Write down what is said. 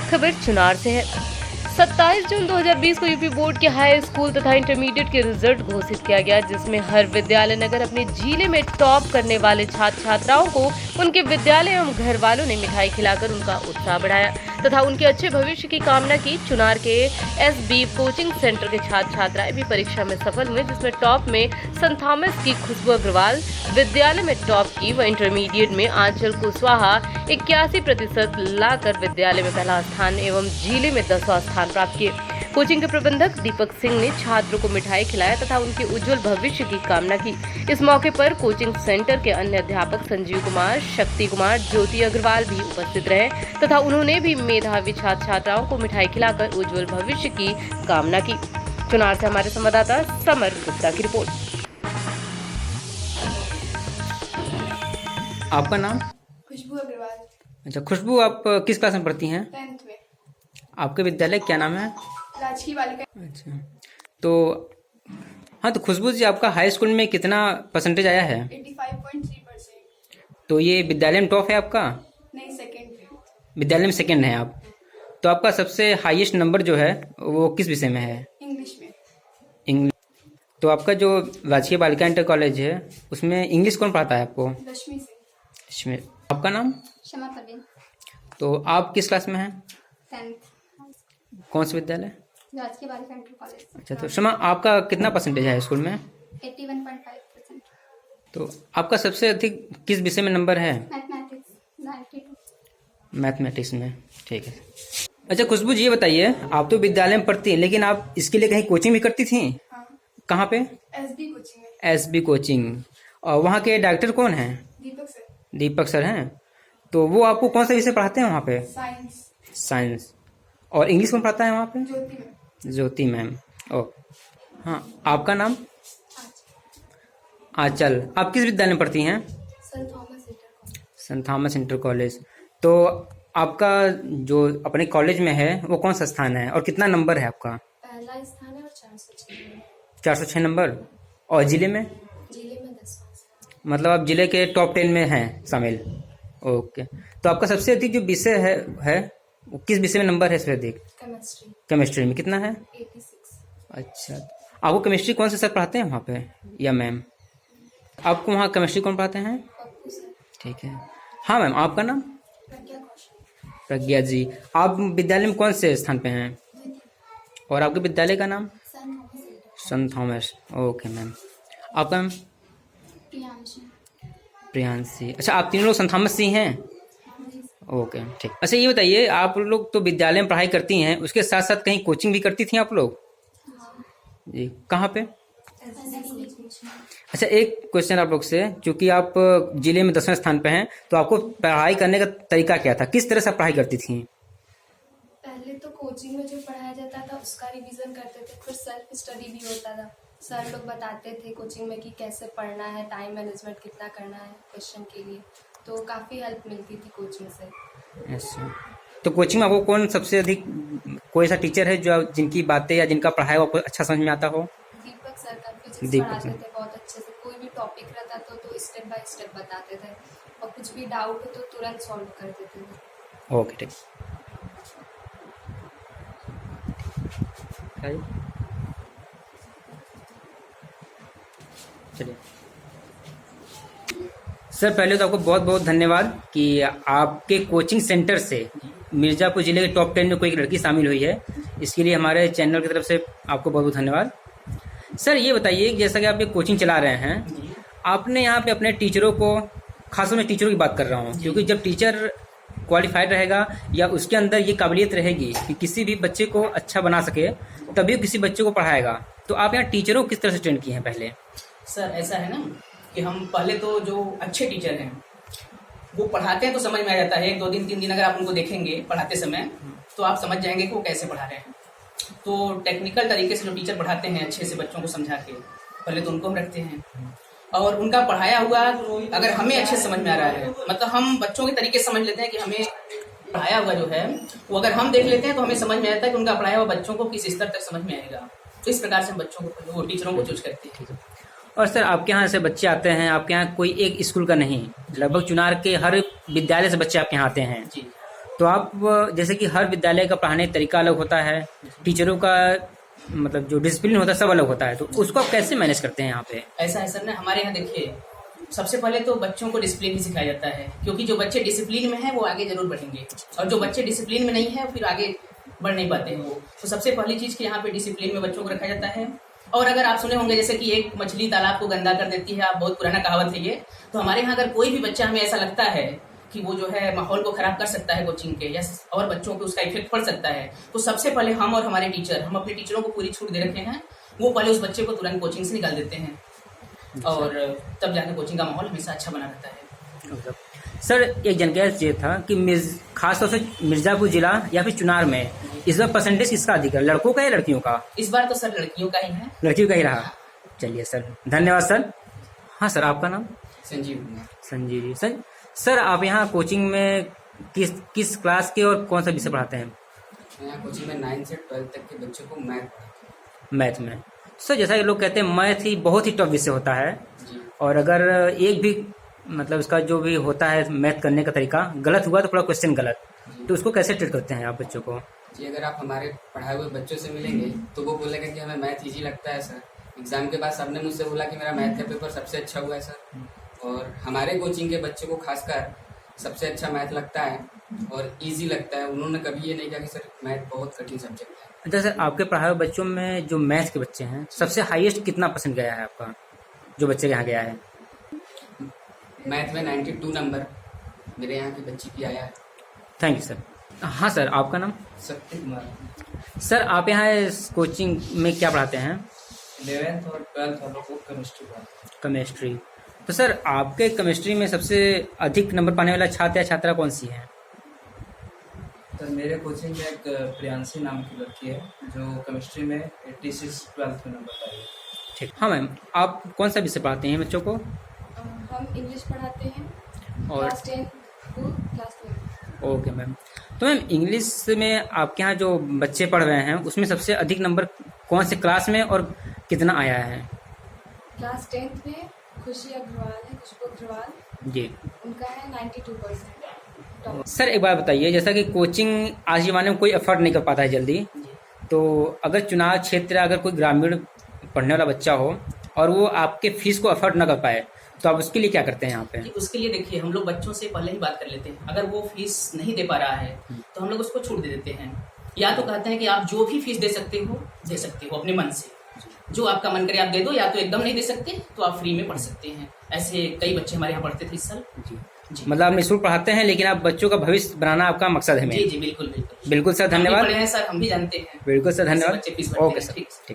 खबर चुनार से है। 27 जून 2020 को यूपी बोर्ड के हाई स्कूल तथा इंटरमीडिएट के रिजल्ट घोषित किया गया, जिसमें हर विद्यालय नगर अपने जिले में टॉप करने वाले छात्र छात्राओं को उनके विद्यालय एवं घर वालों ने मिठाई खिलाकर उनका उत्साह बढ़ाया तथा उनके अच्छे भविष्य की कामना की। चुनार के एसबी कोचिंग सेंटर के छात्र छात्राएं भी परीक्षा में सफल हुए, जिसमें टॉप में सेंट थॉमस की खुशबू अग्रवाल विद्यालय में टॉप की व इंटरमीडिएट में आंचल कुशवाहा 81% लाकर विद्यालय में पहला स्थान एवं जिले में 10वां स्थान प्राप्त किए। कोचिंग के प्रबंधक दीपक सिंह ने छात्रों को मिठाई खिलाया तथा उनके उज्जवल भविष्य की कामना की। इस मौके पर कोचिंग सेंटर के अन्य अध्यापक संजीव कुमार, शक्ति कुमार, ज्योति अग्रवाल भी उपस्थित रहे तथा उन्होंने भी मेधावी छात्र छात्राओं को मिठाई खिलाकर उज्जवल भविष्य की कामना की। चुनार से हमारे संवाददाता समर गुप्ता की रिपोर्ट। आपका नाम? खुशबू अग्रवाल। अच्छा खुशबू, आप किस क्लास में पढ़ती हैं? 10th में। आपके विद्यालय क्या नाम है? राजकीय बालिका। अच्छा, तो हाँ, तो खुशबू जी, आपका हाई स्कूल में कितना परसेंटेज आया है? 85.3%। तो ये विद्यालय में टॉप है आपका? नहीं, सेकंड पे। विद्यालय में सेकंड है आप। तो आपका सबसे हाईएस्ट नंबर जो है वो किस विषय में है? इंग्लिश में। इंग्लिश। तो आपका जो राजकीय बालिका इंटर कॉलेज है उसमें इंग्लिश कौन पढ़ाता है आपको? लक्ष्मी से। इसमें आपका नाम? क्षमा परवीन। तो आप किस क्लास में हैं? 10th। कौन सा विद्यालय? राजकीय बालिका इंटर कॉलेज। अच्छा, तो शमा, आपका कितना परसेंटेज है स्कूल में? 81.5%। तो आपका सबसे अधिक किस विषय में नंबर है? मैथमेटिक्स 92। मैथमेटिक्स में। ठीक है। अच्छा खुशबू जी, ये बताइए, आप तो विद्यालय में पढ़ती हैं लेकिन आप इसके लिए कहीं कोचिंग भी करती थी? हाँ। कहाँ पे? एसबी कोचिंग में। SB coaching. और वहाँ के डायरेक्टर कौन हैं? दीपक सर। दीपक सर हैं। तो वो आपको कौन सा विषय पढ़ाते हैं वहाँ पे? साइंस। साइंस। और इंग्लिश कौन पढ़ाता है वहाँ पे? ज्योति में। ज्योति मैम। ओ हाँ, आपका नाम? आज आंचल। आप किस विद्यालय में पढ़ती हैं? Saint Thomas inter college. Saint Thomas inter college. तो आपका जो अपने कॉलेज में है वो कौन सा स्थान है और कितना नंबर है आपका? पहला स्थान है और 406। 406 नंबर। और जिले में? जिले में 10वां। मतलब आप जिले के टॉप 10 में हैं शामिल। ओके। तो आपका सबसे अधिक जो विषय है वो किस विषय में नंबर है सबसे अधिक? केमिस्ट्री। केमिस्ट्री में कितना है? 86। अच्छा, आपको केमिस्ट्री कौन से सर पढ़ाते हैं वहाँ पे या मैम? आपको वहाँ केमिस्ट्री कौन पढ़ाते हैं? पप्पू सर। ठीक है। हाँ मैम, आपका नाम? प्रज्ञा कौशल। प्रज्ञा जी। आप विद्यालय में कौन से स्थान पे हैं? और आपके विद्यालय का नाम? Saint Thomas inter. Saint Thomas. Okay ma'am. आपका मैम? प्रियांशी। प्रियांशी। अच्छा, आप तीनों लोग सेंट थॉमस से ही हैं? ओके ठीक। अच्छा ये बताइए, आप लोग तो विद्यालय में पढ़ाई करती हैं, उसके साथ साथ कहीं कोचिंग भी करती थी आप लोग? जी, कहाँ पे? अच्छा, एक क्वेश्चन आप लोग से, क्योंकि आप जिले में 10वें स्थान पे हैं, तो आपको पढ़ाई करने का तरीका क्या था? किस तरह से आप पढ़ाई करती थी? पहले तो कोचिंग में जो पढ़ाया जाता था उसका रिवीजन करते थे, फिर सेल्फ स्टडी भी होता था। सर लोग बताते थे कोचिंग में कि कैसे पढ़ना है, टाइम मैनेजमेंट कितना करना है क्वेश्चन के लिए, तो काफ़ी हेल्प मिलती थी कोचिंग से। अच्छा, तो कोचिंग में आपको कौन सबसे अधिक, कोई ऐसा टीचर है जो जिनकी बातें या जिनका पढ़ाया आपको अच्छा समझ में आता हो? दीपक सर का फिजिक्स दीपक पढ़ाते सर। थे बहुत अच्छे से, कोई भी टॉपिक रहता था तो स्टेप बाय स्टेप बताते थे और कुछ भी डाउट हो तो तुरंत सॉल्व कर देते थे। ओके ठीक। चलिए सर, पहले तो आपको बहुत बहुत धन्यवाद कि आपके कोचिंग सेंटर से मिर्जापुर जिले के टॉप 10 में कोई एक लड़की शामिल हुई है। इसके लिए हमारे चैनल की तरफ से आपको बहुत बहुत धन्यवाद। सर ये बताइए, जैसा कि आप ये कोचिंग चला रहे हैं, आपने यहाँ पे अपने टीचरों को, खासकर मैं टीचरों की बात कर रहा हूँ, क्योंकि जब टीचर क्वालिफाइड रहेगा या उसके अंदर ये काबिलियत रहेगी कि किसी भी बच्चे को अच्छा बना सके, तभी किसी बच्चे को पढ़ाएगा। तो आप यहाँ टीचरों को किस तरह से ट्रेन किए हैं पहले? सर ऐसा है ना कि हम पहले तो जो अच्छे टीचर हैं वो पढ़ाते हैं तो समझ में आ जाता है। 1 2 दिन 3 दिन अगर आप उनको देखेंगे पढ़ाते समय तो आप समझ जाएंगे कि वो कैसे पढ़ा रहे हैं। तो टेक्निकल तरीके से जो टीचर पढ़ाते हैं अच्छे से बच्चों को समझा के, पहले तो उनको हम रखते हैं और उनका पढ़ाया हुआ अगर हमें अच्छे से समझ में आ रहा है, मतलब हम बच्चों के तरीके से समझ लेते हैं कि हमें पढ़ाया हुआ जो है वो अगर हम देख लेते हैं तो हमें समझ में आता है कि उनका पढ़ाया हुआ बच्चों को किस स्तर तक समझ में आएगा। तो इस प्रकार से हम बच्चों को, वो टीचरों को चूज करते हैं। और सर आपके यहाँ से बच्चे आते हैं, आपके यहाँ कोई एक स्कूल का नहीं, लगभग चुनार के हर विद्यालय से बच्चे आपके यहाँ आते हैं, जी। तो आप जैसे कि हर विद्यालय का पढ़ाने का तरीका अलग होता है, टीचरों का मतलब जो डिसिप्लिन होता है सब अलग होता है, तो उसको आप कैसे मैनेज करते हैं यहाँ पे? ऐसा है सर ना, हमारे यहाँ देखिए सबसे पहले तो बच्चों को डिसिप्लिन ही सिखाया जाता है, क्योंकि जो बच्चे डिसिप्लिन में हैं वो आगे जरूर बढ़ेंगे, और जो बच्चे डिसिप्लिन में नहीं है फिर आगे बढ़ नहीं पाते हैं वो। तो सबसे पहली चीज़ कि यहाँ पे डिसिप्लिन में बच्चों को रखा जाता है। और अगर आप सुने होंगे जैसे कि एक मछली तालाब को गंदा कर देती है, आप बहुत पुराना कहावत है ये, तो हमारे यहाँ अगर कोई भी बच्चा हमें ऐसा लगता है कि वो जो है माहौल को खराब कर सकता है कोचिंग के, या और बच्चों पे उसका इफेक्ट पड़ सकता है, तो सबसे पहले हम और हमारे टीचर, हम अपने टीचरों को पूरी छूट दे रखे हैं, वो पहले उस बच्चे को तुरंत कोचिंग से निकाल देते हैं, और तब जाकर कोचिंग का माहौल हमेशा अच्छा बना रहता है। सर एक जानकारी चाहिए था कि खासतौर से मिर्जापुर जिला या फिर चुनार में इस बार परसेंटेज किसका अधिक है, लड़कों का या लड़कियों का? इस बार तो सर लड़कियों का ही है। लड़कियों का ही रहा। चलिए सर, धन्यवाद सर। हाँ सर, आपका नाम? संजीव कुमार। संजीव जी। सर आप यहाँ कोचिंग में किस क्लास के और कौन सा विषय पढ़ाते हैं? मैं यहाँ कोचिंग में 9 से 12 तक के बच्चों को मैथ में। सर जैसा कि लोग कहते हैं मैथ ही बहुत ही टफ विषय होता है, जी। और अगर एक भी मतलब उसका जो भी होता है मैथ करने का तरीका गलत हुआ तो पूरा क्वेश्चन गलत, तो उसको कैसे ट्रीट करते हैं आप बच्चों को? जी, अगर आप हमारे पढ़ाए हुए बच्चों से मिलेंगे तो वो बोलेंगे कि हमें मैथ इजी लगता है सर। एग्जाम के बाद सबने मुझसे बोला कि मेरा मैथ का पेपर सबसे अच्छा हुआ है सर, और हमारे कोचिंग के बच्चे को खासकर सबसे अच्छा मैथ लगता है और इजी लगता है। उन्होंने कभी ये नहीं कहा कि सर मैथ बहुत कठिन सब्जेक्ट है। अच्छा सर, आपके पढ़ाए हुए बच्चों में जो मैथ के बच्चे हैं सबसे हाईएस्ट कितना परसेंट गया है आपका, जो बच्चे के यहाँ गया है? मैथ में 92 नंबर मेरे यहाँ की बच्ची की आया है। Thank you sir. हाँ सर, आपका नाम? सत्य कुमार। सर आप यहाँ इस कोचिंग में क्या पढ़ाते हैं? 11th और 12th वालों को केमिस्ट्री पढ़ाते हैं। केमिस्ट्री। तो सर आपके केमिस्ट्री में सबसे अधिक नंबर पाने वाला छात्र या छात्रा कौन सी है? तो मेरे कोचिंग में एक प्रियांशी नाम की लड़की है जो केमिस्ट्री में 86 12th में नंबर पाई है। ठीक। हाँ मैम, आप कौन सा विषय पढ़ाते हैं बच्चों को? हम इंग्लिश पढ़ाते हैं, और class 10 to class 12। Okay ma'am. तो मैम इंग्लिश में आपके यहाँ जो बच्चे पढ़ रहे हैं उसमें सबसे अधिक नंबर कौन से क्लास में और कितना आया है? क्लास 10th में खुशी अग्रवाल है, खुशबू अग्रवाल, जी। उनका है 92%। सर एक बात बताइए, जैसा कि कोचिंग आज के ज़माने में कोई अफोर्ड नहीं कर पाता है जल्दी, तो अगर चुनाव क्षेत्र अगर कोई ग्रामीण पढ़ने वाला बच्चा हो और वो आपके फीस को अफोर्ड न कर पाए तो आप उसके लिए क्या करते हैं यहाँ पे? उसके लिए देखिए हम लोग बच्चों से पहले ही बात कर लेते हैं, अगर वो फीस नहीं दे पा रहा है तो हम लोग उसको छूट दे देते हैं, या तो कहते हैं कि आप जो भी फीस दे सकते हो अपने मन से, जो आपका मन करे आप दे दो, या तो एकदम नहीं दे सकते तो आप फ्री में पढ़ सकते हैं। ऐसे कई बच्चे हमारे यहाँ पढ़ते थे इस साल। जी। जी। मतलब आप निःशुल्क पढ़ाते हैं लेकिन आप बच्चों का भविष्य बनाना आपका मकसद है। जी जी बिल्कुल बिल्कुल बिल्कुल सर, हम भी धन्यवाद। पढ़े हैं सर, हम भी जानते हैं। बिल्कुल सर, धन्यवाद। बच्चे फीस भरते ओके हैं, सर, ठीक। ठीक।